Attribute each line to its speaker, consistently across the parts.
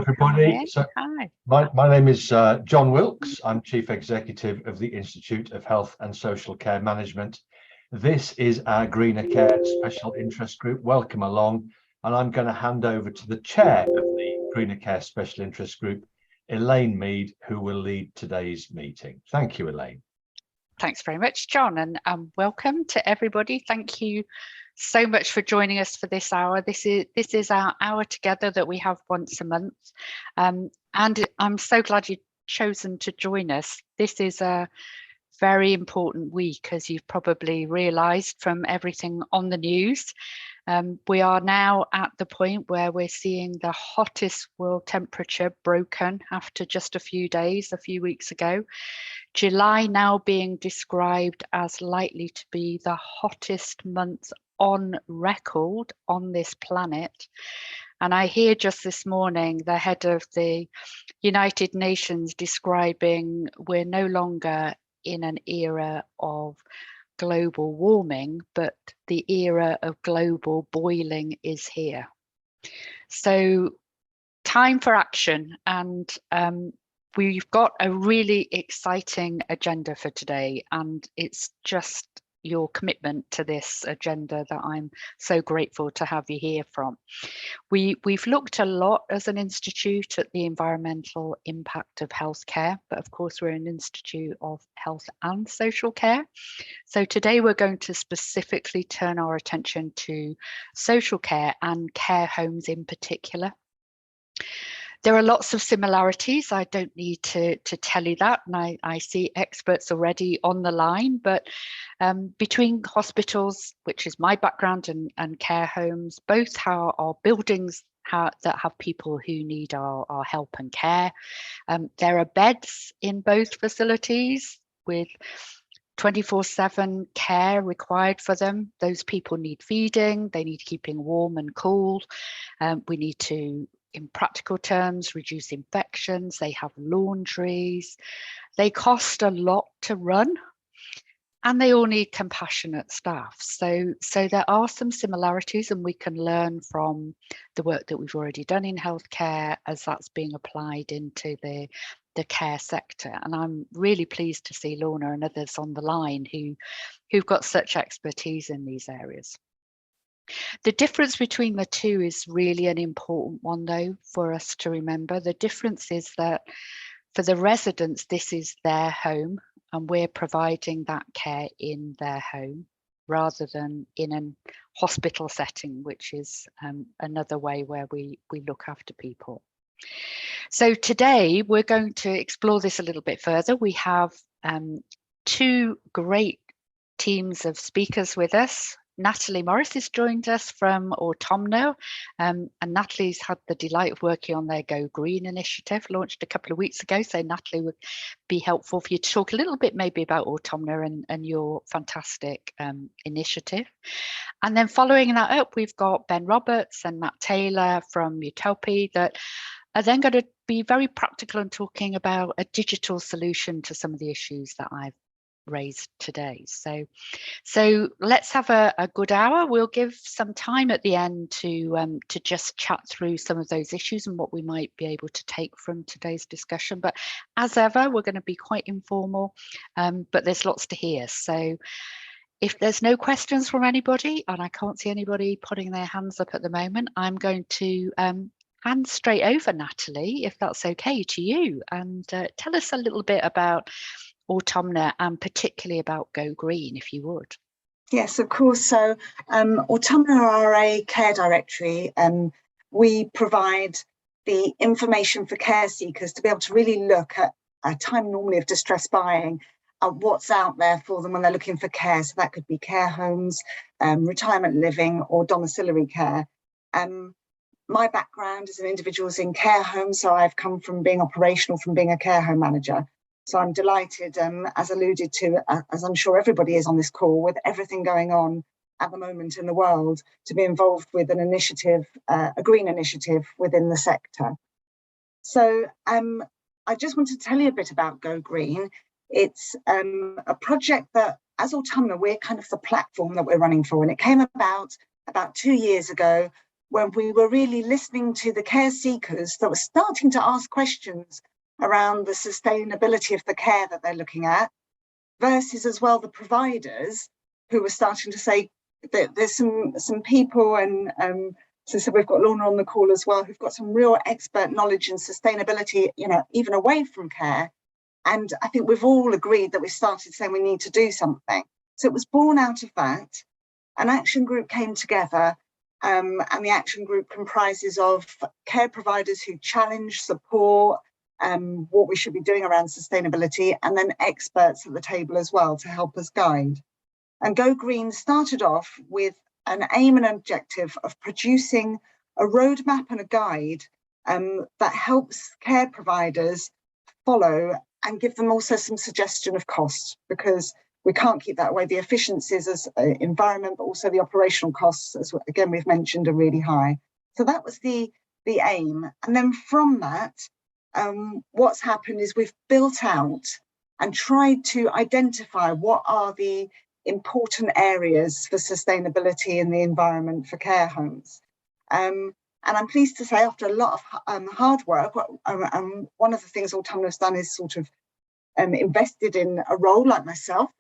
Speaker 1: everybody.
Speaker 2: Hi.
Speaker 1: My name is John Wilkes. I'm Chief Executive of the Institute of Health and Social Care Management. This is our Greener Care Special Interest Group. Welcome along. And I'm going to hand over to the chair of the Greener Care Special Interest Group, Elaine Mead, who will lead today's meeting. Thank you, Elaine.
Speaker 2: Thanks very much, John, and welcome to everybody. Thank you so much for joining us for this hour. This is our hour together that we have once a month, and I'm so glad you've chosen to join us. This is a very important week, as you've probably realised from everything on the news. We are now at the point where we're seeing the hottest world temperature broken after just a few weeks ago. July now being described as likely to be the hottest month on record on this planet. And I hear just this morning the head of the United Nations describing we're no longer in an era of global warming, but the era of global boiling is here. So time for action, and we've got a really exciting agenda for today, and it's just your commitment to this agenda that I'm so grateful to have you here from. We've looked a lot as an institute at the environmental impact of healthcare, but of course we're an institute of health and social care. So today we're going to specifically turn our attention to social care and care homes in particular. There are lots of similarities. I don't need to tell you that, and I see experts already on the line, but between hospitals, which is my background, and care homes, both are buildings that have people who need our help and care. There are beds in both facilities with 24/7 care required for them. Those people need feeding, they need keeping warm and cool. We need to, in practical terms, reduce infections. They have laundries. They cost a lot to run, and they all need compassionate staff. So there are some similarities, and we can learn from the work that we've already done in healthcare as that's being applied into the care sector. And I'm really pleased to see Lorna and others on the line who've got such expertise in these areas. The difference between the two is really an important one, though, for us to remember. The difference is that for the residents, this is their home, and we're providing that care in their home rather than in a hospital setting, which is another way where we look after people. So today we're going to explore this a little bit further. We have two great teams of speakers with us. Natalie Morris has joined us from Autumno, and Natalie's had the delight of working on their Go Green initiative, launched a couple of weeks ago. So Natalie, would be helpful for you to talk a little bit maybe about Autumno and your fantastic initiative. And then following that up, we've got Ben Roberts and Matt Taylor from Utopi that are then going to be very practical and talking about a digital solution to some of the issues that I've raised today. So let's have a good hour. We'll give some time at the end to just chat through some of those issues and what we might be able to take from today's discussion. But as ever, we're going to be quite informal, but there's lots to hear. So if there's no questions from anybody, and I can't see anybody putting their hands up at the moment, I'm going to hand straight over, Natalie, if that's okay, to you, and tell us a little bit about Autumno and particularly about Go Green, if you would.
Speaker 3: Yes, of course. So Autumno are a care directory, and we provide the information for care seekers to be able to really look at a time normally of distress buying, what's out there for them when they're looking for care. So that could be care homes, retirement living, or domiciliary care. My background as an individual is in care homes, so I've come from being operational, from being a care home manager. So I'm delighted, as alluded to, as I'm sure everybody is on this call, with everything going on at the moment in the world, to be involved with an initiative, a green initiative within the sector. So I just want to tell you a bit about Go Green. It's a project that, as Autumno, we're kind of the platform that we're running for, and it came about 2 years ago when we were really listening to the care seekers that were starting to ask questions around the sustainability of the care that they're looking at, versus as well the providers who were starting to say that there's some people, and so we've got Lorna on the call as well, who've got some real expert knowledge in sustainability, you know, even away from care. And I think we've all agreed that we started saying we need to do something. So it was born out of that. An action group came together, and the action group comprises of care providers who challenge, support what we should be doing around sustainability, and then experts at the table as well to help us guide. And Go Green started off with an aim and objective of producing a roadmap and a guide that helps care providers follow and give them also some suggestion of cost, because we can't keep that away. The efficiencies as environment, but also the operational costs, as again we've mentioned, are really high. So that was the aim. And then from that, what's happened is we've built out and tried to identify what are the important areas for sustainability in the environment for care homes. And I'm pleased to say, after a lot of hard work, one of the things Autumnal has done is sort of invested in a role like myself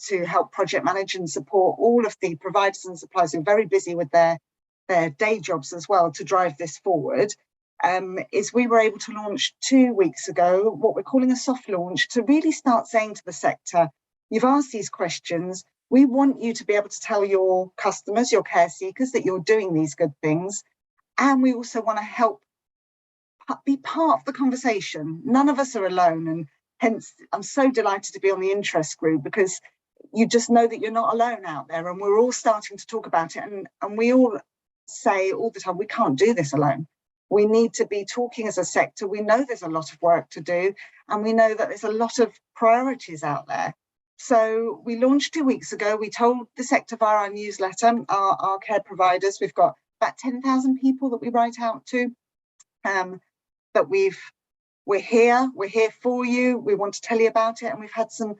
Speaker 3: to help project manage and support all of the providers and suppliers who are very busy with their day jobs as well to drive this forward. Is we were able to launch 2 weeks ago what we're calling a soft launch, to really start saying to the sector, you've asked these questions, we want you to be able to tell your customers, your care seekers, that you're doing these good things, and we also want to help be part of the conversation. None of us are alone, and hence I'm so delighted to be on the interest group, because you just know that you're not alone out there, and we're all starting to talk about it, and we all say all the time, we can't do this alone. We need to be talking as a sector. We know there's a lot of work to do, and we know that there's a lot of priorities out there. So we launched 2 weeks ago. We told the sector via our newsletter, our care providers, we've got about 10,000 people that we write out to, that we're here for you, we want to tell you about it. And we've had some,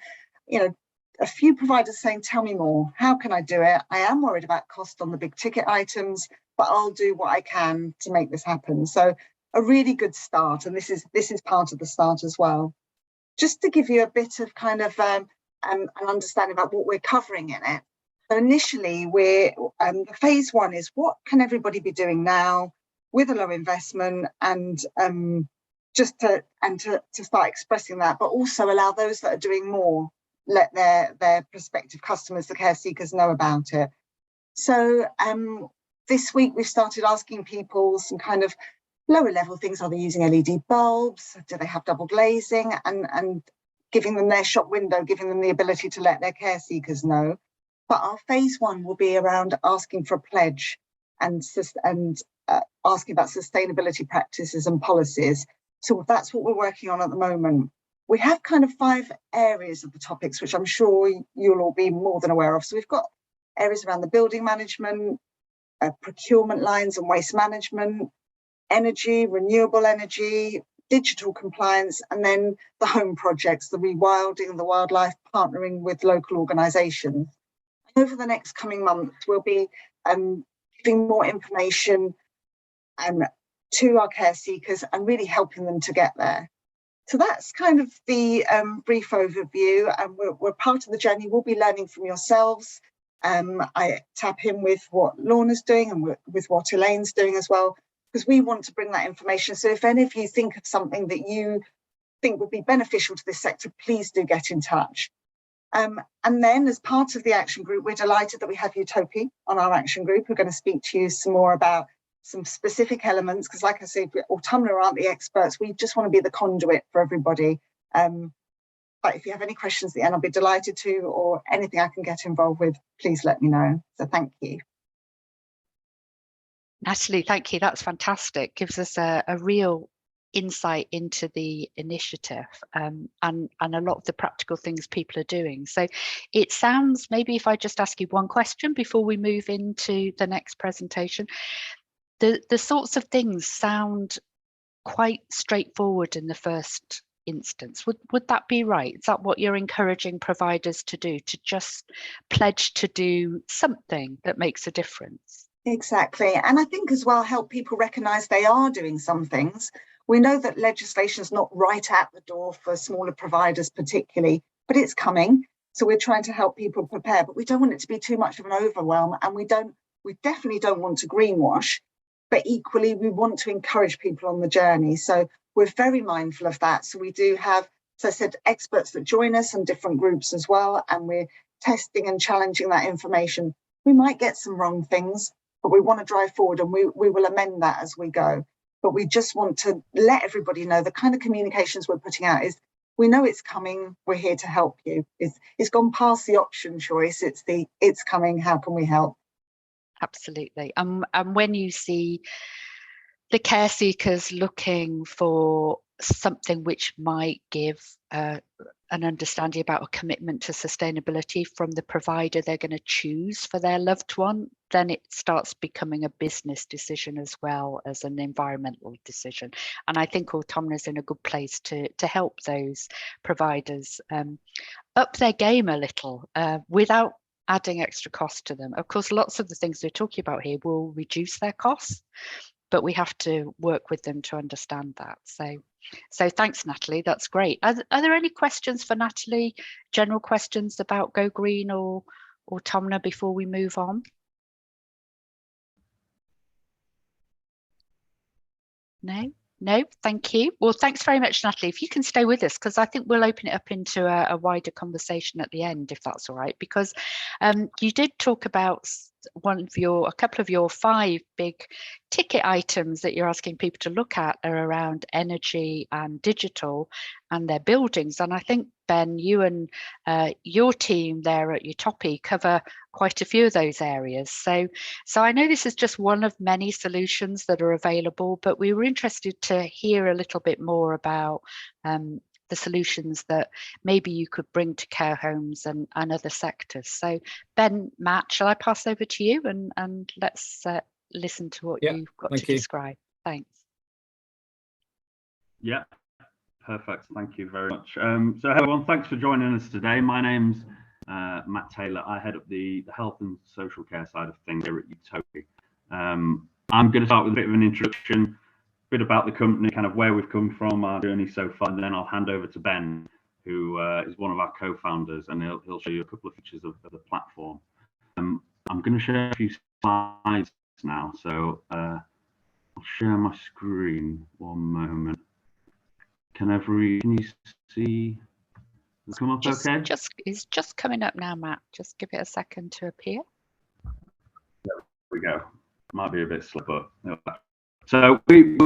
Speaker 3: you know, a few providers saying, tell me more, how can I do it? I am worried about cost on the big ticket items, but I'll do what I can to make this happen. So a really good start, and this is part of the start as well. Just to give you a bit of kind of an understanding about what we're covering in it. So initially, the phase one is what can everybody be doing now with a low investment, and just to start expressing that, but also allow those that are doing more, let their prospective customers, the care seekers, know about it. So this week we've started asking people some kind of lower level things. Are they using LED bulbs? Do they have double glazing? And giving them their shop window, giving them the ability to let their care seekers know. But our phase one will be around asking for a pledge and asking about sustainability practices and policies. So that's what we're working on at the moment. We have kind of 5 areas of the topics, which I'm sure you'll all be more than aware of. So we've got areas around the building management, procurement lines and waste management, energy, renewable energy, digital compliance, and then the home projects, the rewilding, the wildlife, partnering with local organisations. Over the next coming months, we'll be giving more information to our care seekers and really helping them to get there. So that's kind of the brief overview, and we're part of the journey. We'll be learning from yourselves. I tap in with what Lorna's doing and with what Elaine's doing as well, because we want to bring that information. So if any of you think of something that you think would be beneficial to this sector, please do get in touch. And then as part of the action group, we're delighted that we have Utopi on our action group. We're going to speak to you some more about some specific elements, because like I said, Autumnal aren't the experts. We just want to be the conduit for everybody. But if you have any questions at the end, I'll be delighted to, or anything I can get involved with, please let me know. So thank you.
Speaker 2: Natalie, thank you. That's fantastic. Gives us a real insight into the initiative and a lot of the practical things people are doing. So it sounds, maybe if I just ask you one question before we move into the next presentation, the sorts of things sound quite straightforward in the first instance. Would that be right? Is that what you're encouraging providers to do, to just pledge to do something that makes a difference?
Speaker 3: Exactly. And I think as well, help people recognise they are doing some things. We know that legislation is not right at the door for smaller providers particularly, but it's coming. So we're trying to help people prepare, but we don't want it to be too much of an overwhelm, and we definitely don't want to greenwash, but equally we want to encourage people on the journey. So we're very mindful of that. So we do have, as I said, experts that join us and different groups as well, and we're testing and challenging that information. We might get some wrong things, but we want to drive forward, and we will amend that as we go. But we just want to let everybody know the kind of communications we're putting out is, we know it's coming, we're here to help you. It's gone past the option choice, it's coming, how can we help?
Speaker 2: Absolutely. And when you see the care seekers looking for something which might give an understanding about a commitment to sustainability from the provider they're going to choose for their loved one, then it starts becoming a business decision as well as an environmental decision. And I think Automna is in a good place to help those providers up their game a little without adding extra cost to them. Of course, lots of the things we're talking about here will reduce their costs, but we have to work with them to understand that. So thanks, Natalie. That's great. Are there any questions for Natalie? General questions about Go Green or Automna before we move on? No, thank you. Well, thanks very much, Natalie. If you can stay with us, because I think we'll open it up into a wider conversation at the end, if that's all right, because you did talk about a couple of your 5 big ticket items that you're asking people to look at are around energy and digital and their buildings. And I think, Ben, you and your team there at Utopi cover quite a few of those areas. So I know this is just one of many solutions that are available, but we were interested to hear a little bit more about the solutions that maybe you could bring to care homes and other sectors. So Ben, Matt, shall I pass over to you and let's listen to what you've got to describe. Thanks.
Speaker 4: Yeah, perfect. Thank you very much. So everyone, thanks for joining us today. My name's Matt Taylor. I head up the health and social care side of things here at Utopi. I'm going to start with a bit of an introduction, a bit about the company, kind of where we've come from, our journey so far, and then I'll hand over to Ben, who is one of our co-founders, and he'll show you a couple of features of the platform. I'm going to share a few slides now, so I'll share my screen. One moment. Can you see? Does it come up okay?
Speaker 2: It's just coming up now, Matt. Just give it a second to appear.
Speaker 4: There we go. Might be a bit slow, but so we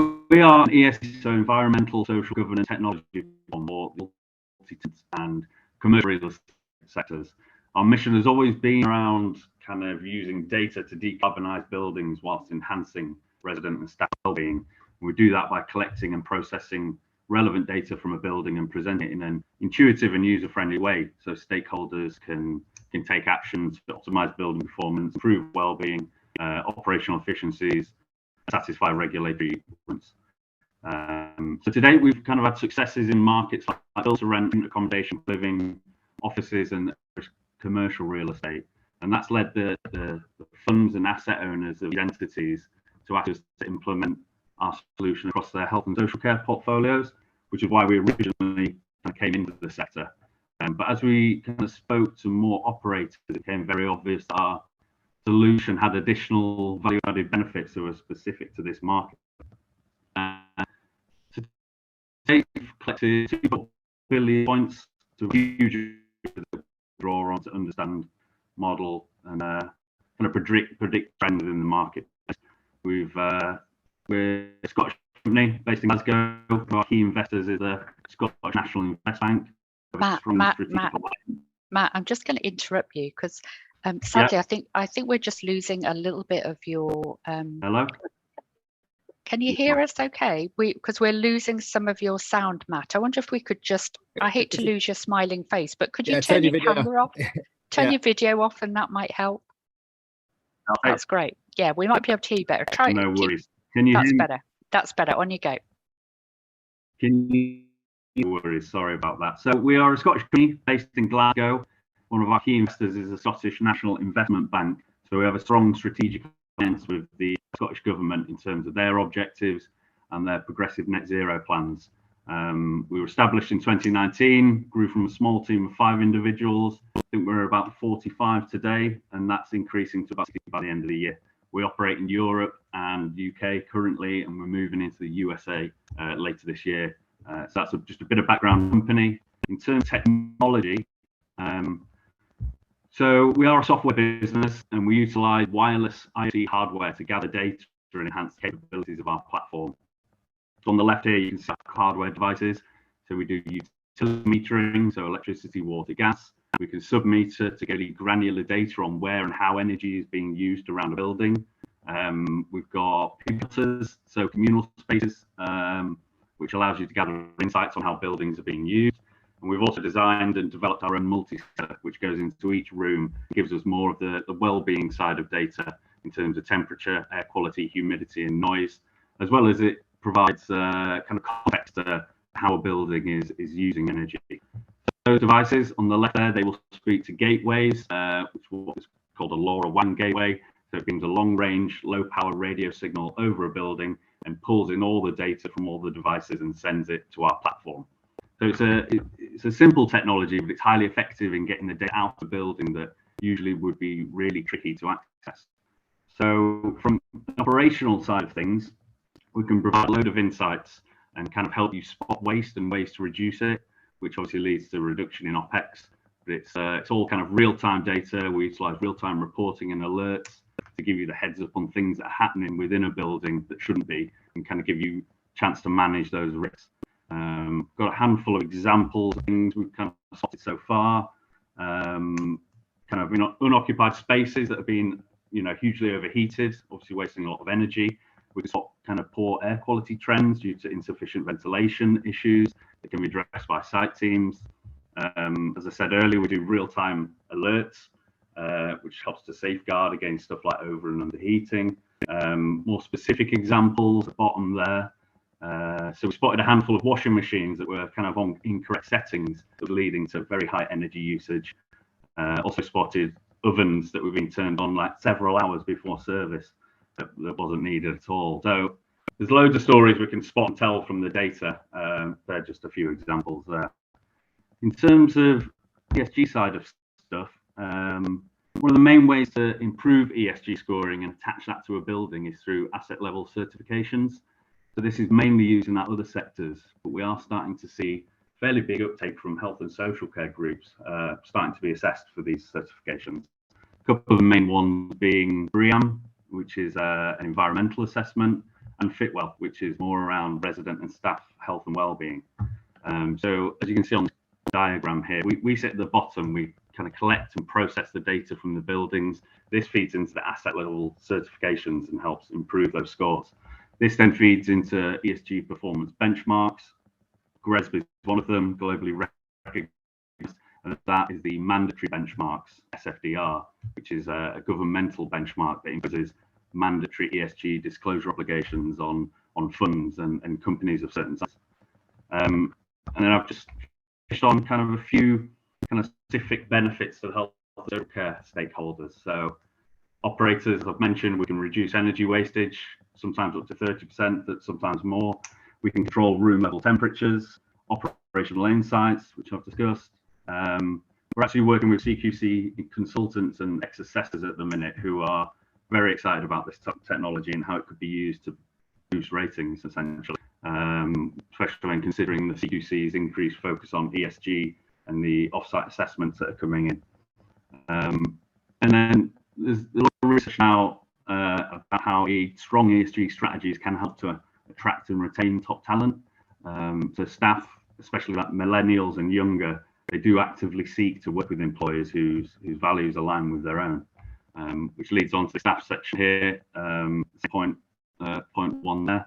Speaker 4: are an ESG, so environmental, social, governance, technology for more and commercial real estate sectors. Our mission has always been around kind of using data to decarbonize buildings whilst enhancing resident and staff well-being. We do that by collecting and processing relevant data from a building and present it in an intuitive and user-friendly way, so stakeholders can take actions to optimize building performance, improve well-being, operational efficiencies, satisfy regulatory requirements. So to date, we've kind of had successes in markets like build-to-rent, accommodation, living, offices, and commercial real estate, and that's led the funds and asset owners of these entities to ask us to implement our solution across their health and social care portfolios, which is why we originally came into the sector. But as we kind of spoke to more operators, it became very obvious that our solution had additional value-added benefits that were specific to this market. Today, we've collected 2 billion points, to a huge draw on to understand, model, and kind of predict trends in the market. We're a Scottish company based in Glasgow. One of our key investors is the Scottish National Investment Bank.
Speaker 2: Matt, I'm just going to interrupt you because sadly, I think we're just losing a little bit of your.
Speaker 4: Hello.
Speaker 2: Can you hear us? Okay, because we're losing some of your sound, Matt. I wonder if we could just. I hate to lose your smiling face, but could you turn your camera off? Turn your video off, and that might help. Okay. That's great. Yeah, we might be able to hear you better. Try.
Speaker 4: No worries. Can you hear me?
Speaker 2: Better. That's better. On you go.
Speaker 4: No worries. Sorry about that. So we are a Scottish company based in Glasgow. One of our key investors is the Scottish National Investment Bank. So we have a strong strategic compliance with the Scottish Government in terms of their objectives and their progressive net zero plans. We were established in 2019, grew from a small team of 5 individuals. I think we're about 45 today, and that's increasing to about 60 by the end of the year. We operate in Europe and UK currently, and we're moving into the USA later this year. So that's just a bit of background on the company. In terms of technology, so we are a software business, and we utilize wireless IoT hardware to gather data and enhance the capabilities of our platform. So on the left here, you can see hardware devices. So we do utility metering, so electricity, water, gas. We can submeter to get granular data on where and how energy is being used around a building. We've got filters, so communal spaces, which allows you to gather insights on how buildings are being used. And we've also designed and developed our own multi-sensor, which goes into each room, gives us more of the well-being side of data in terms of temperature, air quality, humidity, and noise, as well as it provides kind of context to how a building is using energy. Those devices on the left there, they will speak to gateways, which is what is called a LoRaWAN gateway. So it brings a long-range, low-power radio signal over a building and pulls in all the data from all the devices and sends it to our platform. So it's a simple technology, but it's highly effective in getting the data out of the building that usually would be really tricky to access. So from the operational side of things, we can provide a load of insights and kind of help you spot waste and ways to reduce it, which obviously leads to a reduction in OPEX. But it's all kind of real-time data. We utilize real-time reporting and alerts to give you the heads up on things that are happening within a building that shouldn't be, and kind of give you a chance to manage those risks. Got a handful of examples of things we've kind of spotted so far. Kind of unoccupied spaces that have been hugely overheated, obviously wasting a lot of energy. We can spot kind of poor air quality trends due to insufficient ventilation issues that can be addressed by site teams. As I said earlier, we do real-time alerts, which helps to safeguard against stuff like over and underheating. More specific examples at the bottom there. So we spotted a handful of washing machines that were kind of on incorrect settings, that were leading to very high energy usage. Also spotted ovens that were being turned on like several hours before service that wasn't needed at all. So there's loads of stories we can spot and tell from the data. They're just a few examples there. In terms of ESG side of stuff, one of the main ways to improve ESG scoring and attach that to a building is through asset level certifications. So this is mainly used in other sectors, but we are starting to see fairly big uptake from health and social care groups starting to be assessed for these certifications. A couple of the main ones being BREEAM, which is an environmental assessment, and Fitwell, which is more around resident and staff health and well-being. So as you can see on the diagram here, we sit at the bottom. We kind of collect and process the data from the buildings. This feeds into the asset level certifications and helps improve those scores. This then feeds into ESG performance benchmarks. GRESB is one of them, globally recognized, and that is the mandatory benchmarks, SFDR, which is a governmental benchmark that imposes mandatory ESG disclosure obligations on funds and companies of certain size. And then I've just touched on kind of a few kind of specific benefits to the health and social care stakeholders. So operators, I've mentioned, we can reduce energy wastage, sometimes up to 30%, but sometimes more. We can control room level temperatures, operational insights, which I've discussed. We're actually working with CQC consultants and ex-assessors at the minute who are very excited about this technology and how it could be used to boost ratings, essentially, especially when considering the CQC's increased focus on ESG and the offsite assessments that are coming in. And then there's a lot of research now about how strong ESG strategies can help to attract and retain top talent. So staff, especially like millennials and younger, they do actively seek to work with employers whose values align with their own, which leads on to the staff section here. Point one there.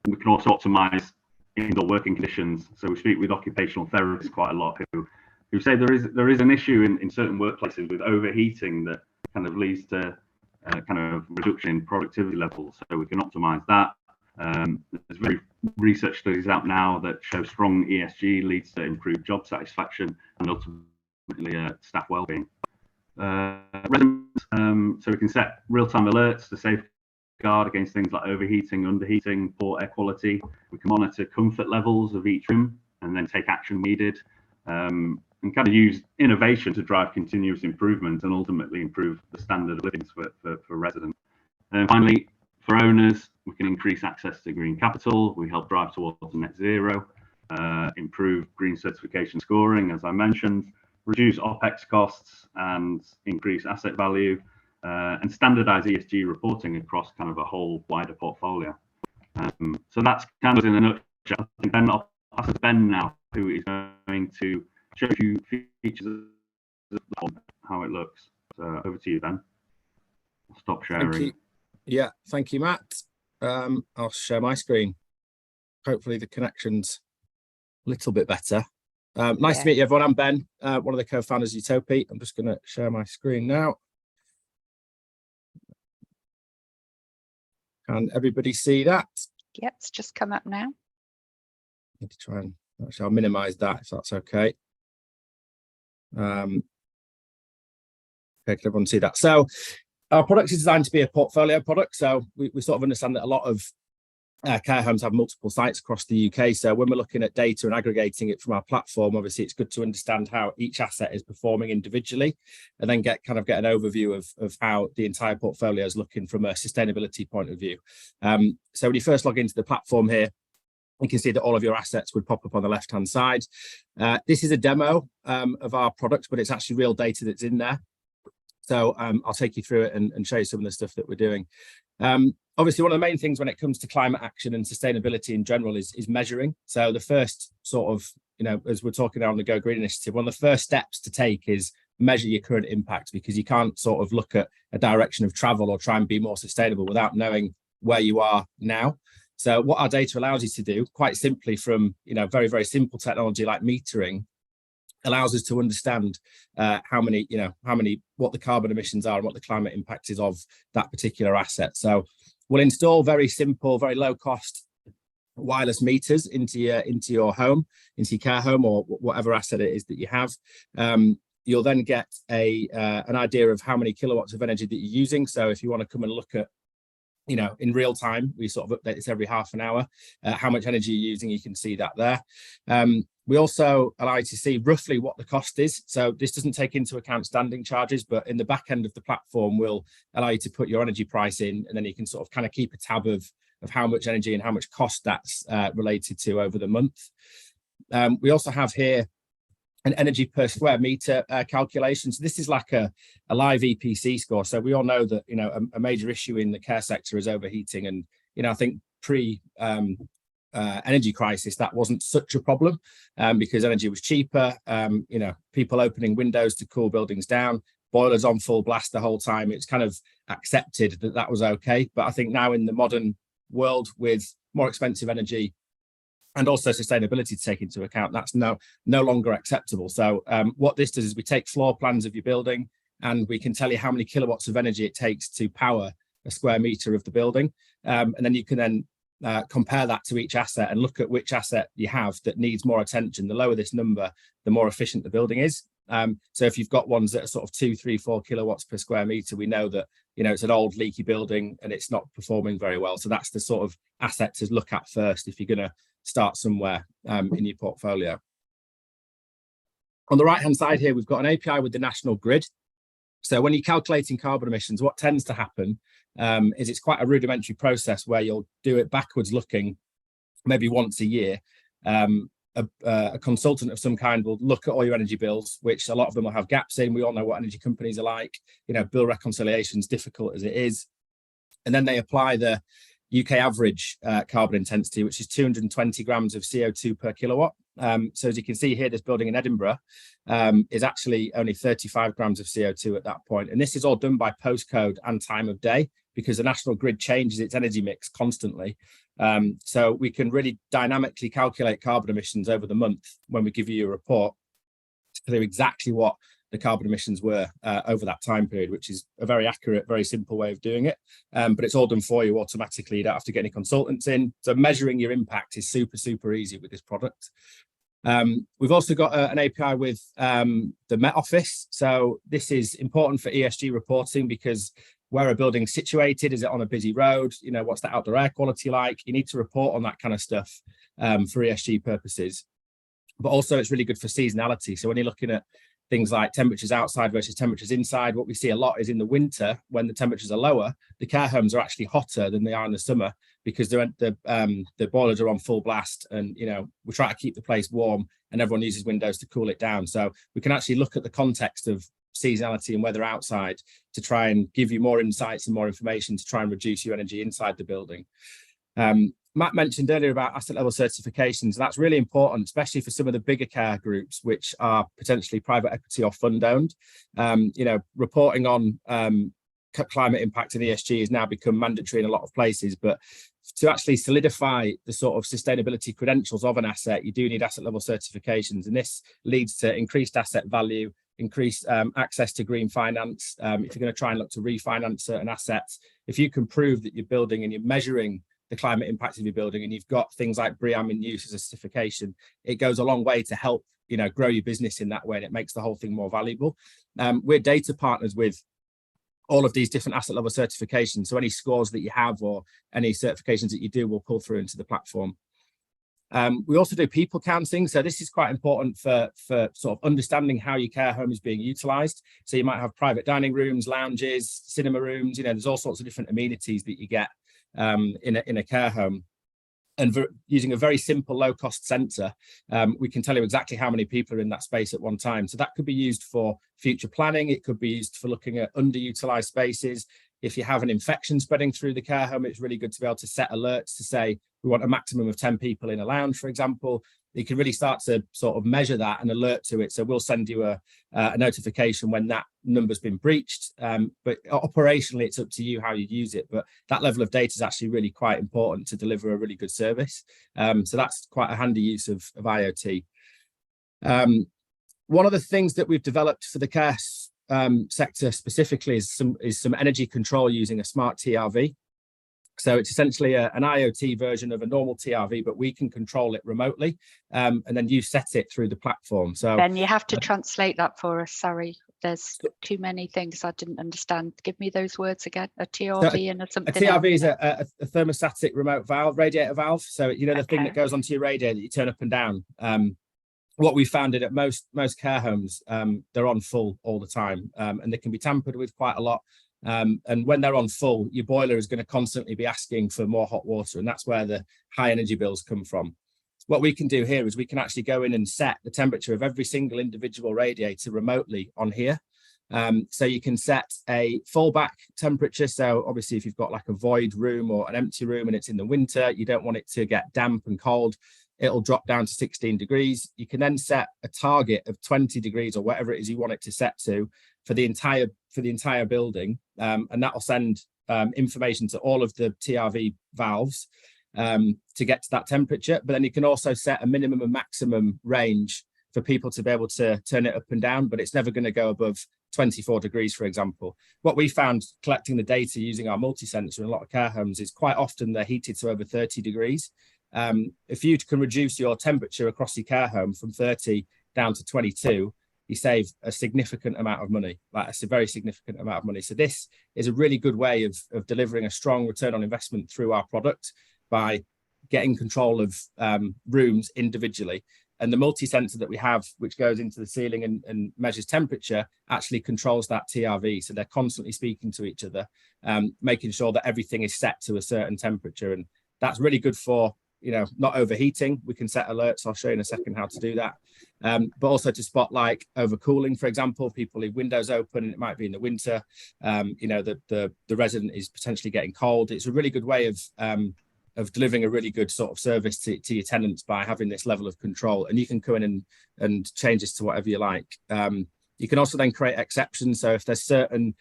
Speaker 4: We can also optimize indoor working conditions. So we speak with occupational therapists quite a lot who say there is an issue in certain workplaces with overheating that kind of leads to kind of reduction in productivity levels. So we can optimize that. There's very research studies out now that show strong ESG leads to improved job satisfaction and ultimately staff well-being. residents, so we can set real-time alerts to safeguard against things like overheating, underheating, poor air quality. We can monitor comfort levels of each room and then take action needed, and kind of use innovation to drive continuous improvement and ultimately improve the standard of living for residents. And finally, for owners, we can increase access to green capital. We help drive towards net zero, improve green certification scoring, as I mentioned, reduce OPEX costs and increase asset value, and standardize ESG reporting across kind of a whole wider portfolio. So that's kind of in a nutshell. I think Ben, I'll pass to Ben now, who is going to show you features of how it looks. So over to you, Ben. I'll stop sharing.
Speaker 5: Thank you. Yeah, thank you, Matt. I'll share my screen. Hopefully the connection's a little bit better. Nice to meet you, everyone. I'm Ben, one of the co-founders of Utopi. I'm just going to share my screen now. Can everybody see that?
Speaker 2: Yep, it's just come up now.
Speaker 5: Need to try and actually, I'll minimize that if that's okay. Okay, can everyone see that? So our product is designed to be a portfolio product. So we sort of understand that a lot of care homes have multiple sites across the UK. So when we're looking at data and aggregating it from our platform, obviously it's good to understand how each asset is performing individually, and then get an overview of how the entire portfolio is looking from a sustainability point of view. So when you first log into the platform here, you can see that all of your assets would pop up on the left-hand side. This is a demo of our product, but it's actually real data that's in there. So I'll take you through it and show you some of the stuff that we're doing. Obviously, one of the main things when it comes to climate action and sustainability in general is measuring. So the first sort of, as we're talking now on the Go Green initiative, one of the first steps to take is measure your current impact, because you can't sort of look at a direction of travel or try and be more sustainable without knowing where you are now. So what our data allows you to do, quite simply from, very, very simple technology like metering, allows us to understand what the carbon emissions are and what the climate impact is of that particular asset. So we'll install very simple, very low cost wireless meters into your home, into your care home, or whatever asset it is that you have. You'll then get an idea of how many kilowatts of energy that you're using. So if you want to come and look at, in real time, we sort of update this every half an hour, how much energy you're using, you can see that there. We also allow you to see roughly what the cost is. So this doesn't take into account standing charges, but in the back end of the platform, we'll allow you to put your energy price in, and then you can sort of kind of keep a tab of how much energy and how much cost that's related to over the month. We also have here an energy per square meter calculation. So this is like a live EPC score. So we all know that, a major issue in the care sector is overheating. And, I think energy crisis, that wasn't such a problem because energy was cheaper. People opening windows to cool buildings down, boilers on full blast the whole time. It's kind of accepted that that was okay. But I think now in the modern world with more expensive energy and also sustainability to take into account, that's no longer acceptable. So what this does is we take floor plans of your building and we can tell you how many kilowatts of energy it takes to power a square meter of the building. And then you can then compare that to each asset and look at which asset you have that needs more attention. The lower this number, the more efficient the building is. So if you've got ones that are sort of 2, 3, 4 kilowatts per square meter, we know that, it's an old leaky building and it's not performing very well. So that's the sort of asset to look at first if you're going to start somewhere in your portfolio. On the right-hand side here, we've got an API with the national grid. So when you're calculating carbon emissions, what tends to happen is it's quite a rudimentary process where you'll do it backwards looking, maybe once a year. A consultant of some kind will look at all your energy bills, which a lot of them will have gaps in. We all know what energy companies are like. Bill reconciliation is difficult as it is. And then they apply the UK average carbon intensity, which is 220 grams of CO2 per kilowatt. So as you can see here, this building in Edinburgh is actually only 35 grams of CO2 at that point. And this is all done by postcode and time of day because the national grid changes its energy mix constantly. So we can really dynamically calculate carbon emissions over the month when we give you a report to tell you exactly what the carbon emissions were over that time period, which is a very accurate, very simple way of doing it. But it's all done for you automatically. You don't have to get any consultants in. So measuring your impact is super, super easy with this product. We've also got an API with the Met Office. So this is important for ESG reporting because where a building's situated, is it on a busy road? You know, what's the outdoor air quality like? You need to report on that kind of stuff for ESG purposes. But also it's really good for seasonality. So when you're looking at things like temperatures outside versus temperatures inside, what we see a lot is in the winter, when the temperatures are lower, the care homes are actually hotter than they are in the summer because the boilers are on full blast, and you know, we try to keep the place warm and everyone uses windows to cool it down. So we can actually look at the context of seasonality and weather outside to try and give you more insights and more information to try and reduce your energy inside the building. Matt mentioned earlier about asset level certifications. That's really important, especially for some of the bigger care groups, which are potentially private equity or fund owned. You know, reporting on climate impact and ESG has now become mandatory in a lot of places, but to actually solidify the sort of sustainability credentials of an asset, you do need asset level certifications, and this leads to increased asset value, increased access to green finance. If you're going to try and look to refinance certain assets, if you can prove that you're building and you're measuring the climate impact of your building, and you've got things like BREEAM in use as a certification, it goes a long way to help, you know, grow your business in that way, and it makes the whole thing more valuable. We're data partners with all of these different asset level certifications, so any scores that you have or any certifications that you do will pull through into the platform. We also do people counting, so this is quite important for sort of understanding how your care home is being utilized. So you might have private dining rooms, lounges, cinema rooms, you know, there's all sorts of different amenities that you get in a care home, and using a very simple low-cost sensor, we can tell you exactly how many people are in that space at one time. So that could be used for future planning. It could be used for looking at underutilized spaces. If you have an infection spreading through the care home, it's really good to be able to set alerts to say we want a maximum of 10 people in a lounge, for example. You can really start to sort of measure that and alert to it. So we'll send you a notification when that number's been breached. But operationally, it's up to you how you use it. But that level of data is actually really quite important to deliver a really good service. So that's quite a handy use of IoT. One of the things that we've developed for the care sector specifically is some energy control using a smart TRV. So it's essentially an IoT version of a normal TRV, but we can control it remotely, and then you set it through the platform. So
Speaker 2: Ben, you have to translate that for us. Sorry, there's too many things I didn't understand. Give me those words again. A TRV and something.
Speaker 5: A TRV is a thermostatic remote valve, radiator valve. So you know the thing that goes onto your radiator that you turn up and down. What we found is at most care homes, they're on full all the time, and they can be tampered with quite a lot. And when they're on full, your boiler is going to constantly be asking for more hot water, and that's where the high energy bills come from. What we can do here is we can actually go in and set the temperature of every single individual radiator remotely on here. So you can set a fallback temperature. So obviously if you've got like a void room or an empty room and it's in the winter, you don't want it to get damp and cold. It'll drop down to 16 degrees. You can then set a target of 20 degrees or whatever it is you want it to set to for the entire building, and that will send information to all of the TRV valves to get to that temperature. But then you can also set a minimum and maximum range for people to be able to turn it up and down, but it's never going to go above 24 degrees, for example. What we found collecting the data using our multi-sensor in a lot of care homes is quite often they're heated to over 30 degrees. If you can reduce your temperature across your care home from 30 down to 22, you save a significant amount of money. Like it's a very significant amount of money. So this is a really good way of delivering a strong return on investment through our product by getting control of rooms individually. And the multi-sensor that we have, which goes into the ceiling and measures temperature, actually controls that TRV. So they're constantly speaking to each other, making sure that everything is set to a certain temperature. And that's really good for, you know, not overheating. We can set alerts. I'll show you in a second how to do that. But also to spot like overcooling, for example. People leave windows open and it might be in the winter. You know, the resident is potentially getting cold. It's a really good way of delivering a really good sort of service to your tenants by having this level of control. And you can go in and change this to whatever you like. You can also then create exceptions. So if there's certain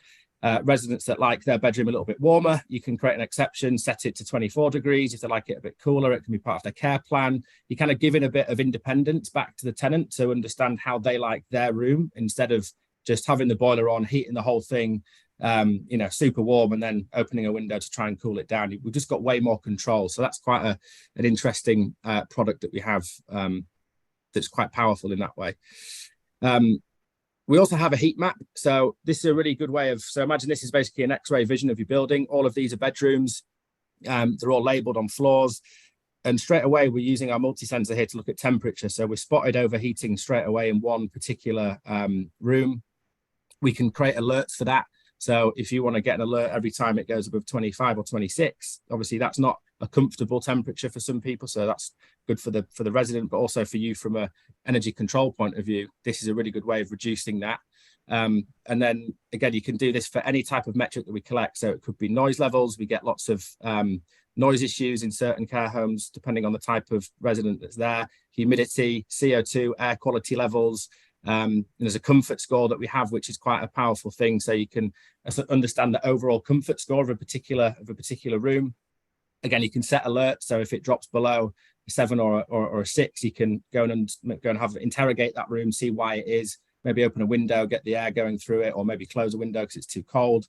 Speaker 5: residents that like their bedroom a little bit warmer, you can create an exception, set it to 24 degrees. If they like it a bit cooler, it can be part of their care plan. You kind of give in a bit of independence back to the tenant to understand how they like their room, instead of just having the boiler on, heating the whole thing, you know, super warm, and then opening a window to try and cool it down. We've just got way more control. So that's quite an interesting product that we have that's quite powerful in that way. We also have a heat map. So this is a really good way of, so imagine this is basically an X-ray vision of your building. All of these are bedrooms. They're all labeled on floors. And straight away, we're using our multi-sensor here to look at temperature. So we're spotted overheating straight away in one particular room. We can create alerts for that. So if you want to get an alert every time it goes above 25 or 26, obviously that's not a comfortable temperature for some people. So that's good for the resident, but also for you from a energy control point of view. This is a really good way of reducing that. And then again, you can do this for any type of metric that we collect. So it could be noise levels. We get lots of noise issues in certain care homes, depending on the type of resident that's there, humidity, CO2, air quality levels. And there's a comfort score that we have, which is quite a powerful thing. So you can understand the overall comfort score of a particular room. Again, you can set alerts. So if it drops below a 7 or a 6, you can go and interrogate that room, see why it is. Maybe open a window, get the air going through it, or maybe close a window because it's too cold.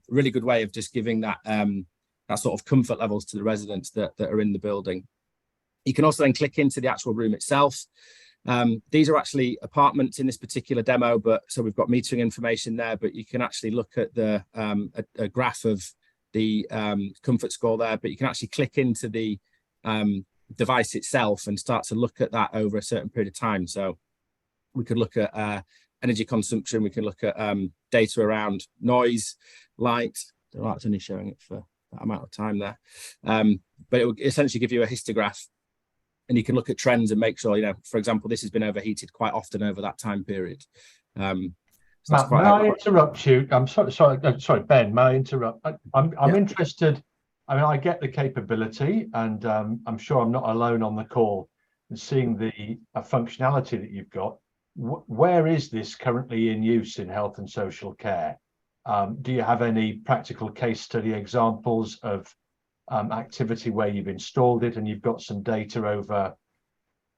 Speaker 5: Really good way of just giving that that sort of comfort levels to the residents that are in the building. You can also then click into the actual room itself. These are actually apartments in this particular demo, but so we've got metering information there, but you can actually look at the a graph of the comfort score there, but you can actually click into the device itself and start to look at that over a certain period of time. So we could look at energy consumption, we can look at data around noise, light. The light's only showing it for that amount of time there. But it will essentially give you a histograph, and you can look at trends and make sure, you know, for example, this has been overheated quite often over that time period. So
Speaker 1: Matt, may I interrupt you? I'm sorry, Ben, may I interrupt? I'm interested. I mean, I get the capability, and I'm sure I'm not alone on the call in seeing the functionality that you've got. Where is this currently in use in health and social care? Do you have any practical case study examples of activity where you've installed it and you've got some data over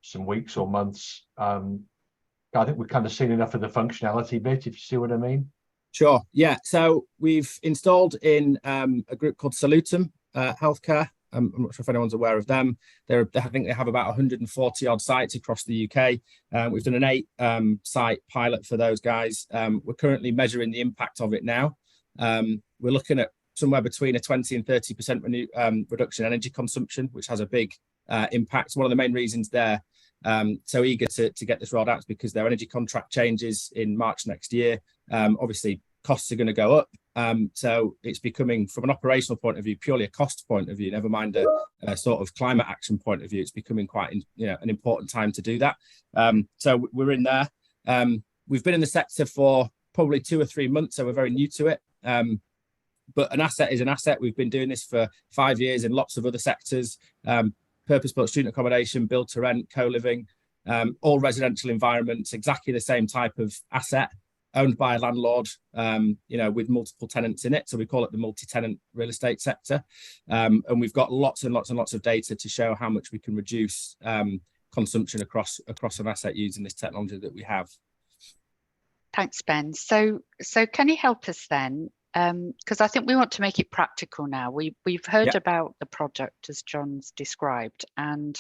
Speaker 1: some weeks or months? I think we've kind of seen enough of the functionality bit, if you see what I mean.
Speaker 5: Sure. Yeah. So we've installed in a group called Salutum Healthcare. I'm not sure if anyone's aware of them. I think they have about 140 odd sites across the UK. We've done an 8 site pilot for those guys. We're currently measuring the impact of it now. We're looking at somewhere between a 20 and 30% reduction in energy consumption, which has a big impact. One of the main reasons they're so eager to get this rolled out is because their energy contract changes in March next year. Obviously, costs are going to go up. So it's becoming, from an operational point of view, purely a cost point of view, never mind a sort of climate action point of view. It's becoming quite, an important time to do that. So we're in there. We've been in the sector for probably 2 or 3 months, so we're very new to it. But an asset is an asset. We've been doing this for 5 years in lots of other sectors. Purpose-built student accommodation, build to rent, co-living, all residential environments, exactly the same type of asset, owned by a landlord, with multiple tenants in it. So we call it the multi-tenant real estate sector. And we've got lots and lots and lots of data to show how much we can reduce consumption across an asset using this technology that we have.
Speaker 2: Thanks, Ben. So can you help us then? Because I think we want to make it practical now. We've heard about the product as John's described, and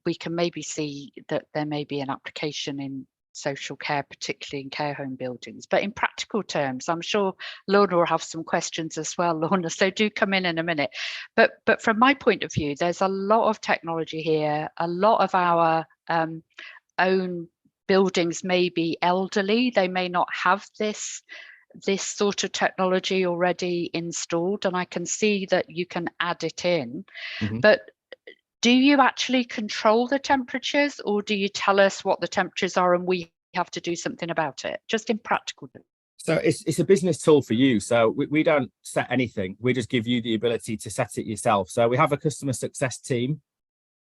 Speaker 2: we can maybe see that there may be an application in social care, particularly in care home buildings. But in practical terms, I'm sure Lorna will have some questions as well, Lorna, so do come in a minute. But from my point of view, there's a lot of technology here. A lot of our own buildings may be elderly. They may not have this sort of technology already installed, and I can see that you can add it in. But do you actually control the temperatures, or do you tell us what the temperatures are and we have to do something about it, just in practical terms?
Speaker 5: So it's a business tool for you. So we don't set anything. We just give you the ability to set it yourself. So we have a customer success team.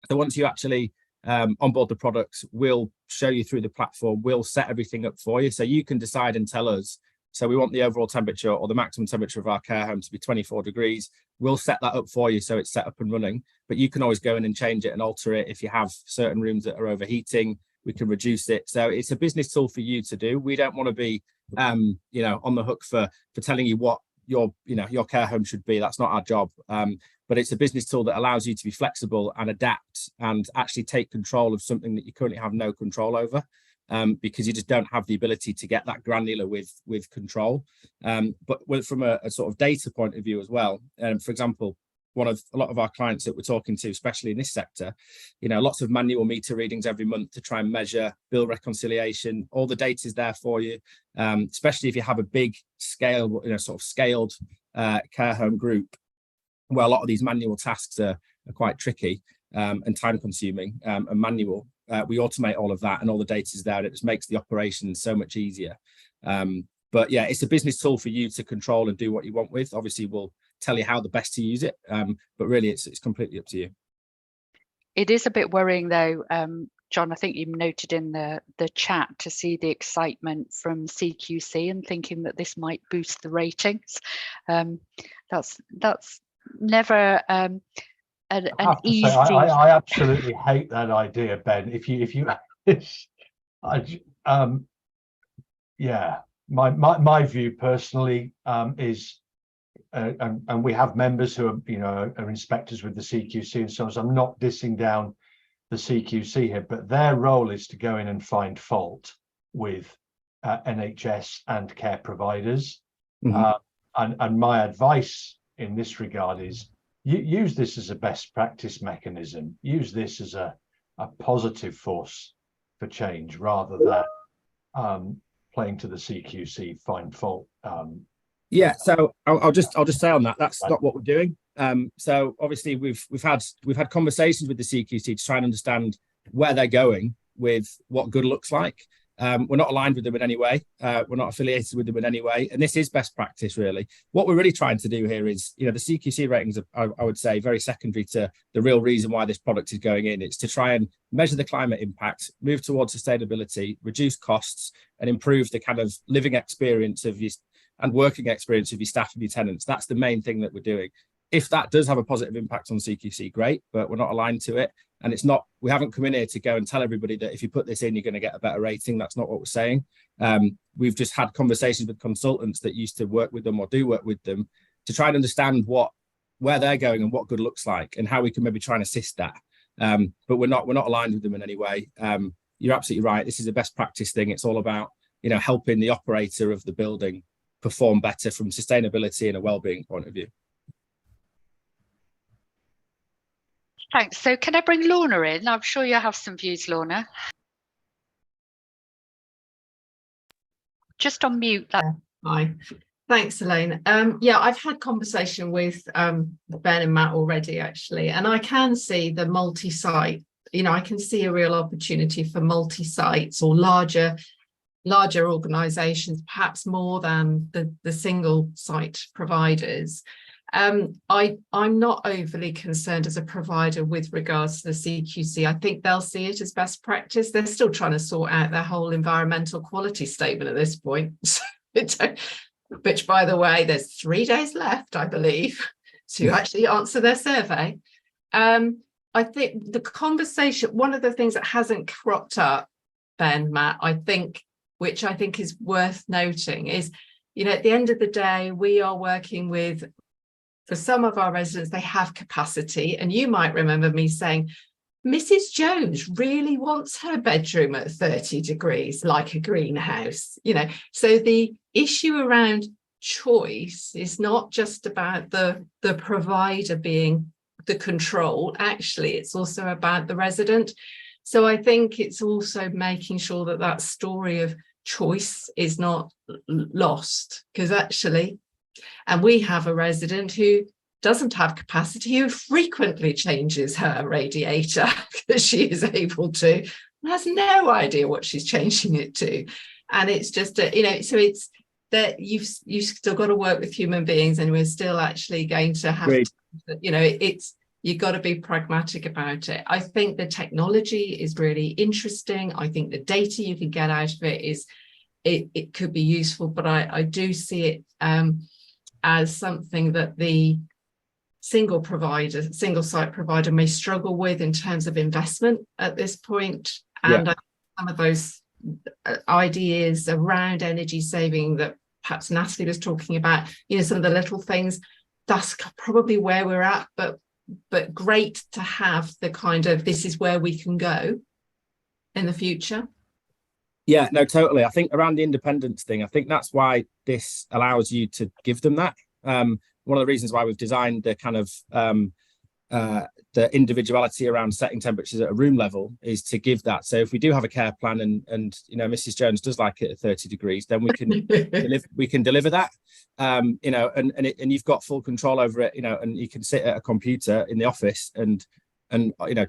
Speaker 5: So once you actually onboard the products, we'll show you through the platform. We'll set everything up for you. So you can decide and tell us, so we want the overall temperature or the maximum temperature of our care home to be 24 degrees. We'll set that up for you so it's set up and running, but you can always go in and change it and alter it. If you have certain rooms that are overheating, we can reduce it. So it's a business tool for you to do. We don't want to be, on the hook for telling you what your care home should be. That's not our job. But it's a business tool that allows you to be flexible and adapt and actually take control of something that you currently have no control over, because you just don't have the ability to get that granular with control. But from a sort of data point of view as well, for example, a lot of our clients that we're talking to, especially in this sector, lots of manual meter readings every month to try and measure bill reconciliation. All the data is there for you, especially if you have a big scale, sort of scaled care home group, where a lot of these manual tasks are quite tricky and time consuming and manual. We automate all of that, and all the data is there, and it just makes the operation so much easier. But yeah, it's a business tool for you to control and do what you want with. Obviously, we'll tell you how the best to use it, but really it's completely up to you.
Speaker 2: It is a bit worrying though, John. I think you noted in the chat to see the excitement from CQC and thinking that this might boost the ratings. That's never an easy.
Speaker 1: I absolutely hate that idea, Ben. If you yeah, my view personally is, and we have members who are inspectors with the CQC and so on. So I'm not dissing down the CQC here, but their role is to go in and find fault with NHS and care providers. And my advice in this regard is use this as a best practice mechanism. Use this as a positive force for change, rather than playing to the CQC find fault.
Speaker 5: Yeah, so I'll just say on that, that's not what we're doing. So obviously we've had conversations with the CQC to try and understand where they're going with what good looks like. We're not aligned with them in any way. We're not affiliated with them in any way. And this is best practice, really. What we're really trying to do here is, the CQC ratings are, I would say, very secondary to the real reason why this product is going in. It's to try and measure the climate impact, move towards sustainability, reduce costs, and improve the kind of living experience of your and working experience of your staff and your tenants. That's the main thing that we're doing. If that does have a positive impact on CQC, great, but we're not aligned to it. And it's not, we haven't come in here to go and tell everybody that if you put this in, you're going to get a better rating. That's not what we're saying. We've just had conversations with consultants that used to work with them or do work with them to try and understand where they're going and what good looks like and how we can maybe try and assist that. But we're not aligned with them in any way. You're absolutely right. This is a best practice thing. It's all about, helping the operator of the building perform better from sustainability and a well-being point of view.
Speaker 2: Thanks. So can I bring Lorna in? I'm sure you have some views, Lorna. Just on mute.
Speaker 6: Hi. Thanks, Elaine. Yeah, I've had conversation with Ben and Matt already, actually, and I can see the multi-site, I can see a real opportunity for multi-sites or larger organizations, perhaps more than the single site providers. I'm not overly concerned as a provider with regards to the CQC. I think they'll see it as best practice. They're still trying to sort out their whole environmental quality statement at this point, which, by the way, there's 3 days left, I believe, to actually answer their survey. I think the conversation, one of the things that hasn't cropped up, Ben, Matt, which I think is worth noting is, at the end of the day, we are working with, for some of our residents, they have capacity. And you might remember me saying, Mrs. Jones really wants her bedroom at 30 degrees, like a greenhouse, So the issue around choice is not just about the provider being the control. Actually, it's also about the resident. So I think it's also making sure that story of choice is not lost, because actually, and we have a resident who doesn't have capacity, who frequently changes her radiator because she is able to, and has no idea what she's changing it to. And it's just, so it's that you've still got to work with human beings, and we're still actually going to have to, you've got to be pragmatic about it. I think the technology is really interesting. I think the data you can get out of it it could be useful, but I do see it as something that the single site provider may struggle with in terms of investment at this point. And some of those ideas around energy saving that perhaps Natalie was talking about, some of the little things. That's probably where we're at, but great to have the kind of, this is where we can go in the future.
Speaker 5: Yeah, no, totally. I think around the independence thing, I think that's why this allows you to give them that. One of the reasons why we've designed the kind of the individuality around setting temperatures at a room level is to give that. So if we do have a care plan and Mrs. Jones does like it at 30 degrees, then we can deliver that. And you've got full control over it, and you can sit at a computer in the office and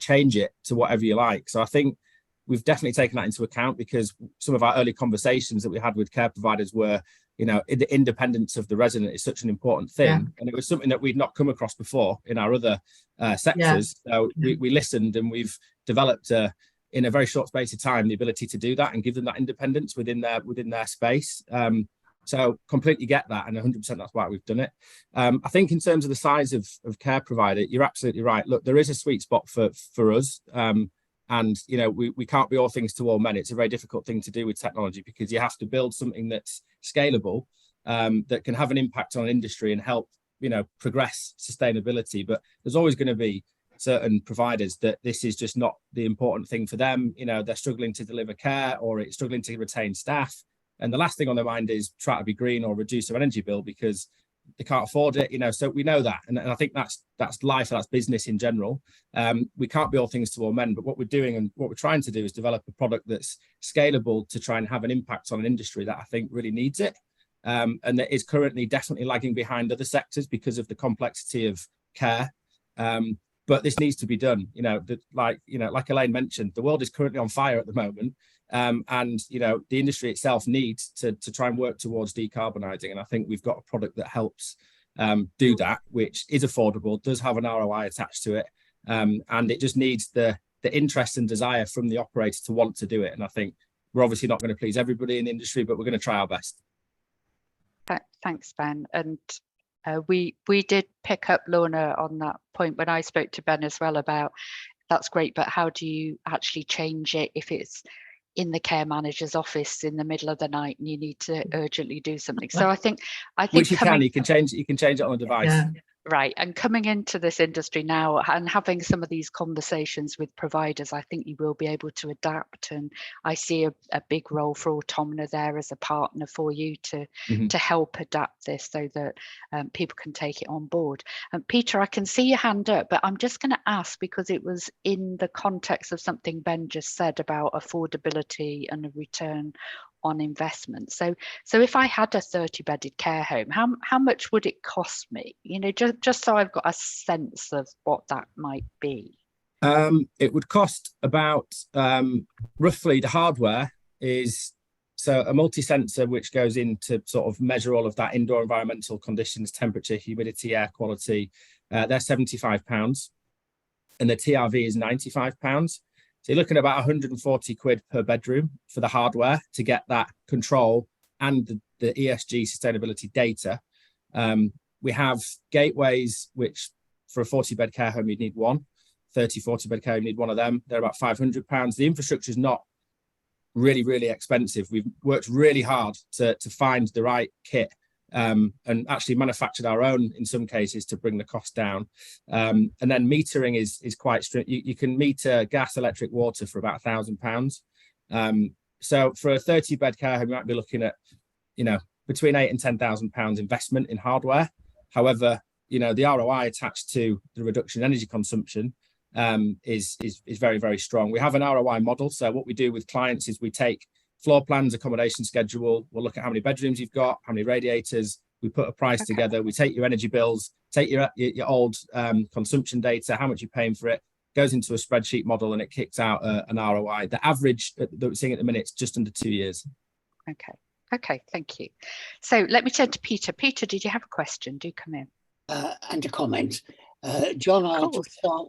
Speaker 5: change it to whatever you like. So I think we've definitely taken that into account, because some of our early conversations that we had with care providers were, the independence of the resident is such an important thing. Yeah. And it was something that we'd not come across before in our other sectors. Yeah. So we listened, and we've developed in a very short space of time the ability to do that and give them that independence within their space. So completely get that, and 100% that's why we've done it. I think in terms of the size of care provider, you're absolutely right. Look, there is a sweet spot for us. And, we can't be all things to all men. It's a very difficult thing to do with technology, because you have to build something that's scalable, that can have an impact on industry and help, progress sustainability. But there's always going to be certain providers that this is just not the important thing for them. They're struggling to deliver care, or it's struggling to retain staff. And the last thing on their mind is try to be green or reduce their energy bill because they can't afford it, so we know that, and I think that's life, that's business in general. We can't be all things to all men, but what we're doing and what we're trying to do is develop a product that's scalable to try and have an impact on an industry that I think really needs it, and that is currently definitely lagging behind other sectors because of the complexity of care. But this needs to be done. Like Elaine mentioned, the world is currently on fire at the moment. And the industry itself needs to try and work towards decarbonising, and I think we've got a product that helps do that, which is affordable, does have an ROI attached to it, and it just needs the interest and desire from the operator to want to do it. And I think we're obviously not going to please everybody in the industry, but we're going to try our best.
Speaker 2: Thanks, Ben. And we did pick up Lorna on that point when I spoke to Ben as well about that's great, but how do you actually change it if it's in the care manager's office in the middle of the night and you need to urgently do something? So I think
Speaker 5: which you can change it on a device. Yeah.
Speaker 2: Right. And coming into this industry now and having some of these conversations with providers, I think you will be able to adapt. And I see a big role for Automna there as a partner for you to help adapt this so that people can take it on board. And Peter, I can see your hand up, but I'm just going to ask, because it was in the context of something Ben just said about affordability and a return on investment. So if I had a 30-bedded care home, how much would it cost me? Just so I've got a sense of what that might be.
Speaker 5: It would cost about roughly, the hardware is so a multi-sensor which goes in to sort of measure all of that indoor environmental conditions, temperature, humidity, air quality. They're £75, and the TRV is £95. So you're looking at about 140 quid per bedroom for the hardware to get that control and the ESG sustainability data. We have gateways, which for a 40-bed care home, you'd need one. 40-bed care home, you need one of them. They're about £500. The infrastructure is not really, really expensive. We've worked really hard to find the right kit, and actually manufactured our own in some cases to bring the cost down. And then metering is quite strict. You can meter gas, electric, water for about £1,000. So for a 30-bed care home, you might be looking at, between £8,000 and £10,000 investment in hardware. However, the ROI attached to the reduction in energy consumption is very, very strong. We have an ROI model. So what we do with clients is we take floor plans, accommodation schedule. We'll look at how many bedrooms you've got, how many radiators. We put a price together. We take your energy bills, take your old consumption data, how much you're paying for it, goes into a spreadsheet model, and it kicks out an ROI. The average that we're seeing at the minute is just under 2 years.
Speaker 2: Okay, thank you. So let me turn to Peter. Peter, did you have a question? Do come in.
Speaker 7: And a comment. John, I'll just start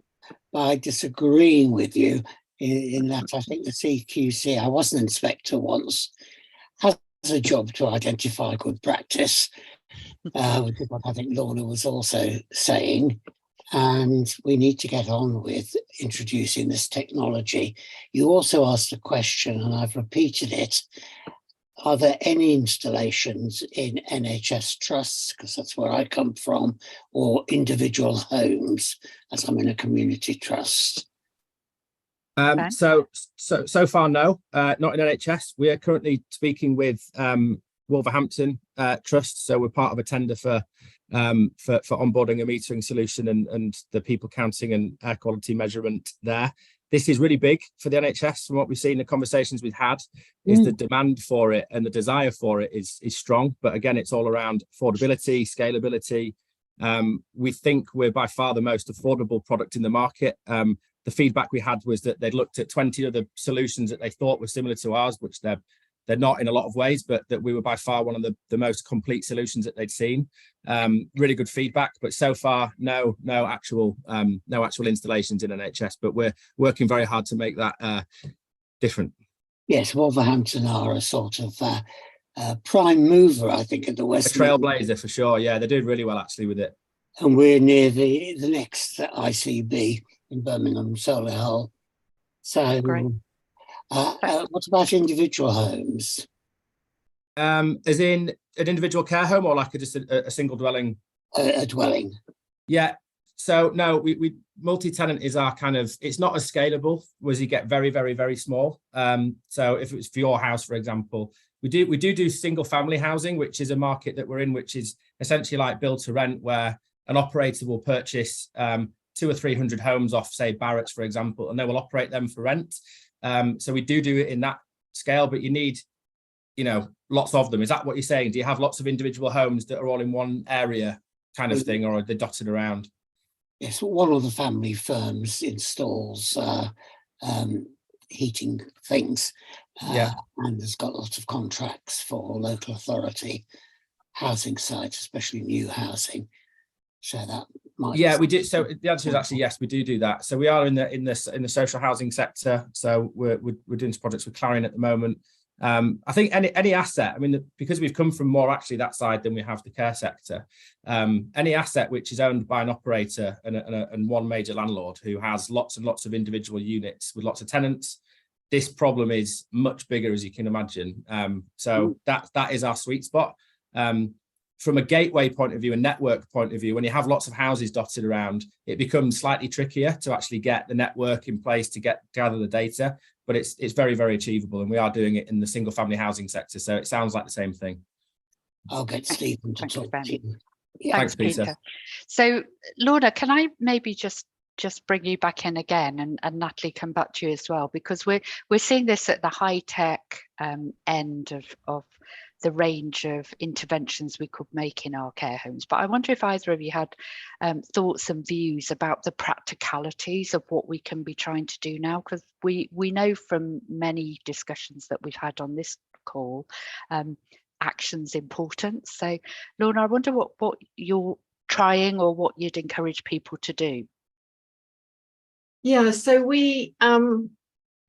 Speaker 7: by disagreeing with you in that I think the CQC, I was an inspector once, has a job to identify good practice, which is what I think Lorna was also saying, and we need to get on with introducing this technology. You also asked a question, and I've repeated it, are there any installations in NHS trusts, because that's where I come from, or individual homes, as I'm in a community trust?
Speaker 5: So far, no, not in NHS. We are currently speaking with Wolverhampton Trust, so we're part of a tender for onboarding a metering solution and the people counting and air quality measurement there. This is really big for the NHS. From what we've seen, the conversations we've had, is the demand for it and the desire for it is strong. But again, it's all around affordability, scalability. We think we're by far the most affordable product in the market. The feedback we had was that they'd looked at 20 other solutions that they thought were similar to ours, which they're not in a lot of ways, but that we were by far one of the most complete solutions that they'd seen. Really good feedback, but so far no actual installations in NHS, but we're working very hard to make that different.
Speaker 7: Yes, Wolverhampton are a sort of prime mover, I think, in the West.
Speaker 5: A trailblazer for sure. Yeah, they're doing really well actually with it.
Speaker 7: And we're near the next ICB in Birmingham, Solihull. So
Speaker 2: Great.
Speaker 7: what about individual homes?
Speaker 5: As in an individual care home, or like just a single dwelling?
Speaker 7: A dwelling.
Speaker 5: Yeah. So no, we multi-tenant is our kind of, it's not as scalable as you get very, very, very small. So if it was for your house, for example, we do single family housing, which is a market that we're in, which is essentially like build to rent, where an operator will purchase 200 or 300 homes off, say, Barratt's, for example, and they will operate them for rent. So we do it in that scale, but you need, lots of them. Is that what you're saying? Do you have lots of individual homes that are all in one area kind of thing, or are they dotted around?
Speaker 7: Yes, one of the family firms installs heating things, and has got lots of contracts for local authority housing sites, especially new housing. So that might.
Speaker 5: Yeah, we do. So the answer is actually yes, we do that. So we are in the social housing sector. So we're doing some projects with Clarion at the moment. I think any asset, I mean, because we've come from more actually that side than we have the care sector, any asset which is owned by an operator and one major landlord who has lots and lots of individual units with lots of tenants, this problem is much bigger, as you can imagine. So that is our sweet spot. From a gateway point of view, a network point of view, when you have lots of houses dotted around, it becomes slightly trickier to actually get the network in place to gather the data, but it's very, very achievable, and we are doing it in the single family housing sector. So it sounds like the same thing.
Speaker 7: I'll get Stephen to talk to you.
Speaker 2: Yeah. Thanks, Peter. So Lorna, can I maybe just bring you back in again, and Natalie come back to you as well, because we're seeing this at the high tech end of the range of interventions we could make in our care homes. But I wonder if either of you had thoughts and views about the practicalities of what we can be trying to do now, because we know from many discussions that we've had on this call, action's important. So Lorna, I wonder what you're trying or what you'd encourage people to do.
Speaker 6: Yeah, so we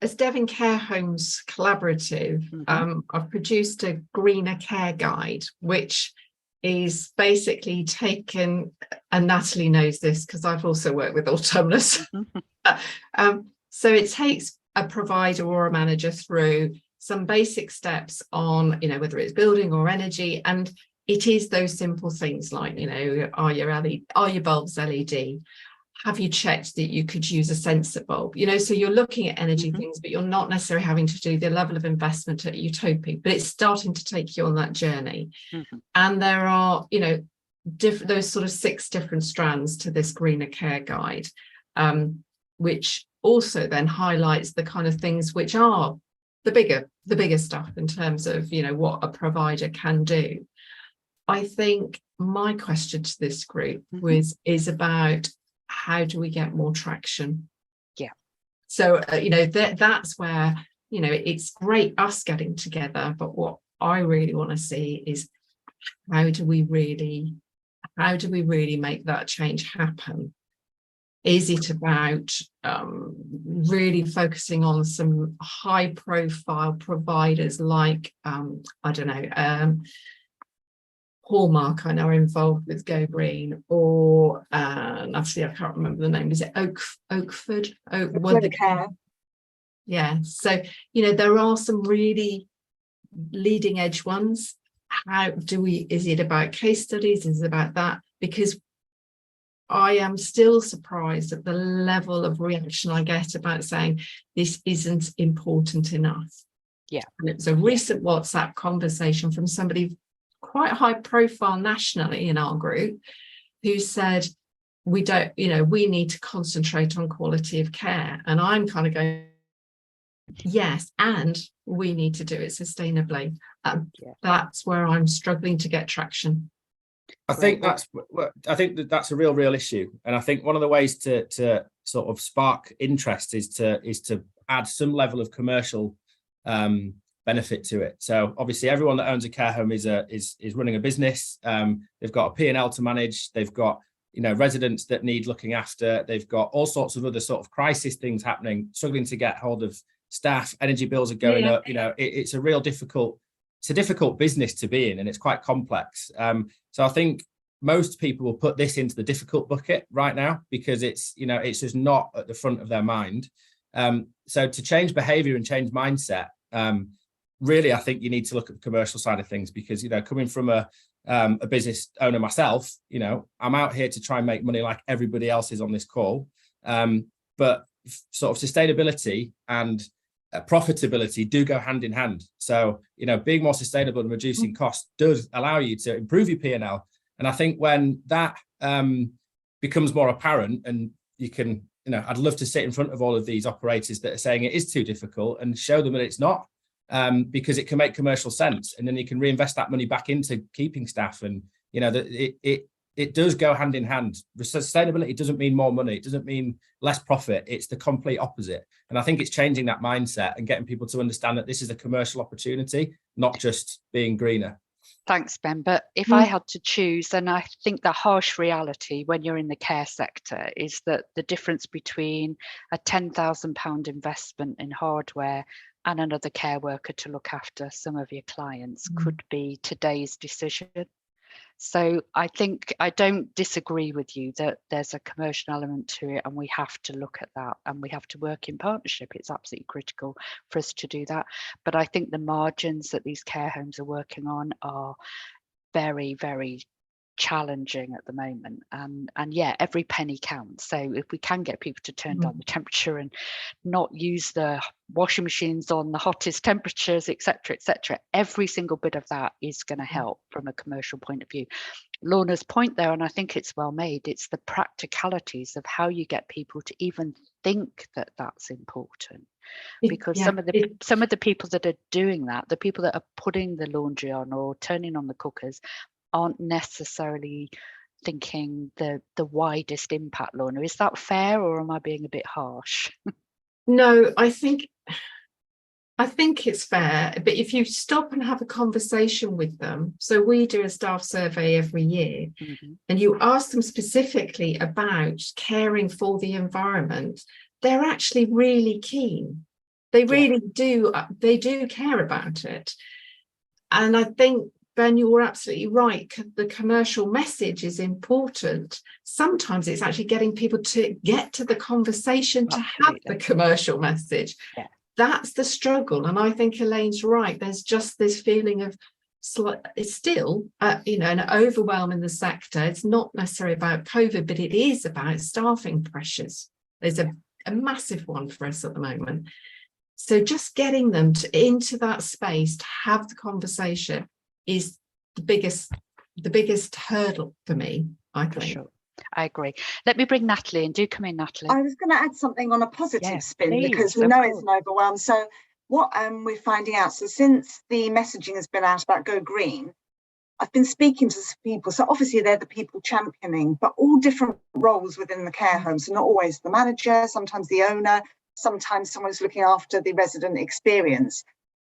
Speaker 6: as Devon Care Homes Collaborative, I've produced a greener care guide, which is basically taken, and Natalie knows this because I've also worked with Autonomous. So it takes a provider or a manager through some basic steps on, whether it's building or energy, and it is those simple things like, are your bulbs LED? Have you checked that you could use a sensor bulb? So you're looking at energy things, but you're not necessarily having to do the level of investment at Utopi, but it's starting to take you on that journey. And there are, those sort of 6 different strands to this greener care guide, which also then highlights the kind of things which are the bigger stuff in terms of, what a provider can do. I think my question to this group is about, how do we get more traction?
Speaker 2: Yeah.
Speaker 6: So, that's where, it's great us getting together, but what I really want to see is how do we really make that change happen? Is it about really focusing on some high profile providers like, Hallmark, I know, are involved with Go Green, or actually I can't remember the name. Is it Oakford?
Speaker 3: Care.
Speaker 6: Yeah. So there are some really leading edge ones. Is it about case studies? Is it about that? Because I am still surprised at the level of reaction I get about saying this isn't important enough.
Speaker 2: Yeah.
Speaker 6: And it was a recent WhatsApp conversation from somebody quite high profile nationally in our group who said, we need to concentrate on quality of care. And I'm kind of going, yes, and we need to do it sustainably. That's where I'm struggling to get traction.
Speaker 5: I think that's a real issue, and I think one of the ways to sort of spark interest is to add some level of commercial benefit to it. So obviously, everyone that owns a care home is running a business. They've got a P&L to manage. They've got residents that need looking after. They've got all sorts of other sort of crisis things happening, struggling to get hold of staff. Energy bills are going up. It's a difficult business to be in, and it's quite complex. So I think most people will put this into the difficult bucket right now because it's just not at the front of their mind. So to change behavior and change mindset, really, I think you need to look at the commercial side of things because, coming from a business owner myself, I'm out here to try and make money like everybody else is on this call. But sort of sustainability and profitability do go hand in hand. So, being more sustainable and reducing costs does allow you to improve your P&L. And I think when that becomes more apparent and you can, I'd love to sit in front of all of these operators that are saying it is too difficult and show them that it's not, because it can make commercial sense. And then you can reinvest that money back into keeping staff. And, it does go hand in hand. Sustainability doesn't mean more money. It doesn't mean less profit. It's the complete opposite. And I think it's changing that mindset and getting people to understand that this is a commercial opportunity, not just being greener.
Speaker 2: Thanks, Ben. But if I had to choose, then I think the harsh reality when you're in the care sector is that the difference between a £10,000 investment in hardware and another care worker to look after some of your clients could be today's decision. So I think I don't disagree with you that there's a commercial element to it and we have to look at that and we have to work in partnership. It's absolutely critical for us to do that. But I think the margins that these care homes are working on are very, very challenging at the moment, and yeah, every penny counts. So if we can get people to turn down the temperature and not use the washing machines on the hottest temperatures, etc., every single bit of that is going to help from a commercial point of view. Lorna's point there, and I think it's well made, it's the practicalities of how you get people to even think that that's important, because some of the people that are doing that, the people that are putting the laundry on or turning on the cookers, aren't necessarily thinking the widest impact. Lorna, is that fair, or am I being a bit harsh?
Speaker 6: No, I think it's fair, but if you stop and have a conversation with them, so we do a staff survey every year, and you ask them specifically about caring for the environment, they're actually really keen. They really do. They do care about it. And I think, Ben, you're absolutely right. The commercial message is important. Sometimes it's actually getting people to get to the conversation to have the commercial message.
Speaker 2: Yeah.
Speaker 6: That's the struggle. And I think Elaine's right. There's just this feeling of it's still, an overwhelm in the sector. It's not necessarily about COVID, but it is about staffing pressures. There's a massive one for us at the moment. So just getting them into that space to have the conversation is the biggest hurdle for me, I think.
Speaker 2: Sure. I agree. Let me bring Natalie in. Do come in, Natalie.
Speaker 3: I was going to add something on a positive spin,
Speaker 2: please,
Speaker 3: because we know it's an overwhelm. So what we're finding out, so since the messaging has been out about Go Green, I've been speaking to some people. So obviously they're the people championing, but all different roles within the care home. So not always the manager, sometimes the owner, sometimes someone's looking after the resident experience,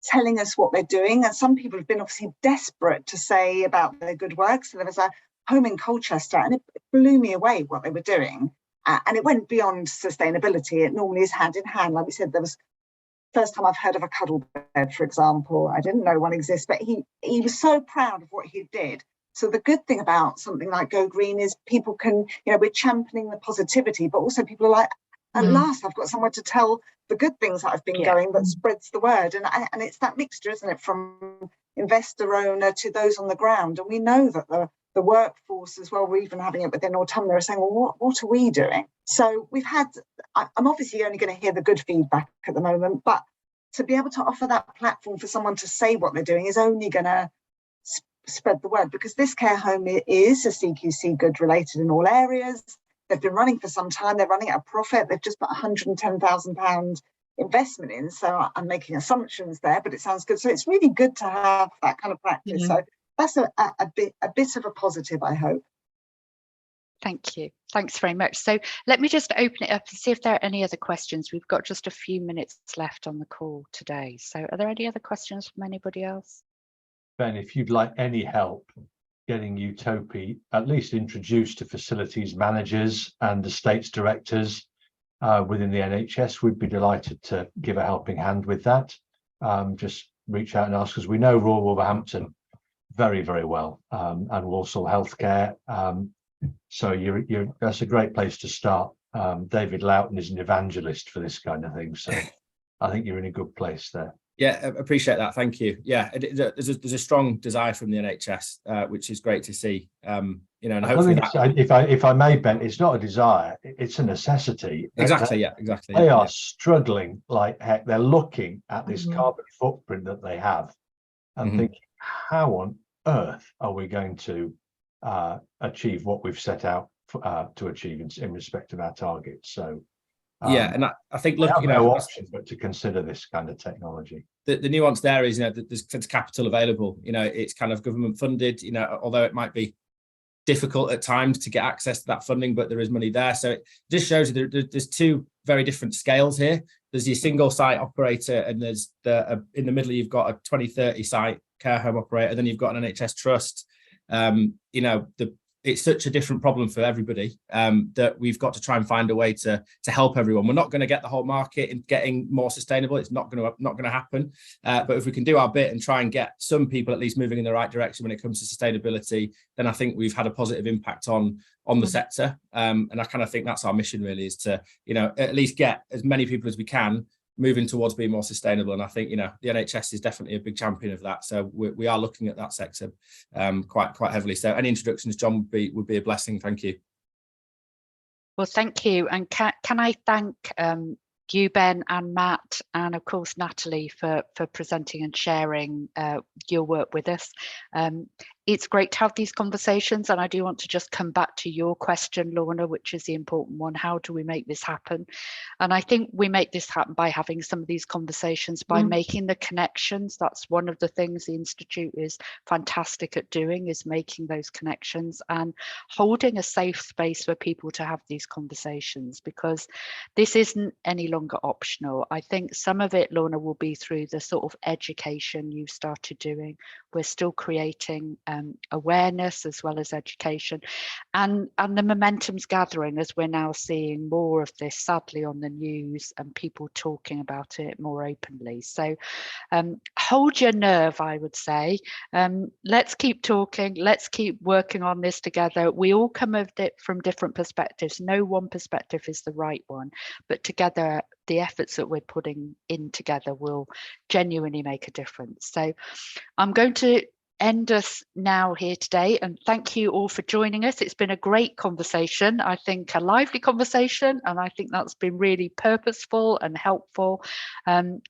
Speaker 3: telling us what they're doing. And some people have been obviously desperate to say about their good work. So there was a home in Colchester, and it blew me away what they were doing. And it went beyond sustainability. It normally is hand in hand. Like we said, there was first time I've heard of a cuddle bed, for example. I didn't know one exists, but he was so proud of what he did. So the good thing about something like Go Green is people can, we're championing the positivity, but also people are like, at last I've got somewhere to tell the good things that I've been going that spreads the word. And it's that mixture, isn't it, from investor owner to those on the ground. And we know that the workforce as well, we're even having it within Autumna, are saying, well, what are we doing? So we've had, I'm obviously only going to hear the good feedback at the moment, but to be able to offer that platform for someone to say what they're doing is only going to spread the word, because this care home is a CQC good related in all areas. They've been running for some time. They're running at a profit. They've just put £110,000 investment in. So I'm making assumptions there, but it sounds good. So it's really good to have that kind of practice. So that's a bit of a positive, I hope.
Speaker 2: Thank you. Thanks very much. So let me just open it up and see if there are any other questions. We've got just a few minutes left on the call today. So are there any other questions from anybody else?
Speaker 1: Ben, if you'd like any help getting Utopi at least introduced to facilities managers and estates directors within the NHS, we'd be delighted to give a helping hand with that. Just reach out and ask, because we know Royal Wolverhampton very, very well, and Walsall Healthcare. So that's a great place to start. David Loughton is an evangelist for this kind of thing, so I think you're in a good place there.
Speaker 5: Yeah, I appreciate that. Thank you. Yeah, there's a strong desire from the NHS, which is great to see. And hopefully
Speaker 1: if I may, Ben, it's not a desire; it's a necessity.
Speaker 5: Exactly.
Speaker 1: They are struggling like heck. They're looking at this carbon footprint that they have, and thinking, how on earth are we going to achieve what we've set out to achieve in respect of our targets? So.
Speaker 5: And I think, look,
Speaker 1: no option but to consider this kind of technology. The
Speaker 5: nuance there is, there's capital available. It's kind of government funded. Although it might be difficult at times to get access to that funding, but there is money there. So it just shows you there's two very different scales here. There's your single site operator, and there's in the middle you've got a 20-30 site care home operator. Then you've got an NHS trust. It's such a different problem for everybody that we've got to try and find a way to help everyone. We're not going to get the whole market in getting more sustainable. It's not going to happen. But if we can do our bit and try and get some people at least moving in the right direction when it comes to sustainability, then I think we've had a positive impact on the sector. And I kind of think that's our mission really, is to at least get as many people as we can moving towards being more sustainable. And I think the NHS is definitely a big champion of that. So we are looking at that sector quite heavily. So any introductions, John, would be a blessing. Thank you.
Speaker 2: Well, thank you. And can I thank you, Ben, and Matt, and of course Natalie for presenting and sharing your work with us. It's great to have these conversations, and I do want to just come back to your question, Lorna, which is the important one. How do we make this happen? And I think we make this happen by having some of these conversations, by making the connections. That's one of the things the Institute is fantastic at doing, is making those connections and holding a safe space for people to have these conversations, because this isn't any longer optional. I think some of it, Lorna, will be through the sort of education you've started doing. We're still creating awareness as well as education, and the momentum's gathering as we're now seeing more of this, sadly, on the news and people talking about it more openly. So hold your nerve, I would say. Let's keep talking, let's keep working on this together. We all come at it from different perspectives. No one perspective is the right one, but together the efforts that we're putting in together will genuinely make a difference. So I'm going to end us now here today, and thank you all for joining us. It's been a great conversation, I think a lively conversation, and I think that's been really purposeful and helpful.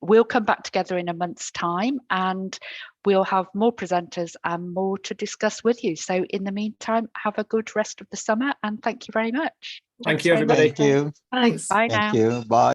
Speaker 2: We'll come back together in a month's time and we'll have more presenters and more to discuss with you. So in the meantime, have a good rest of the summer, and thank you very much.
Speaker 5: Thank you, everybody.
Speaker 8: Thank you.
Speaker 6: Thanks.
Speaker 2: Bye now.
Speaker 8: Thank you. Bye.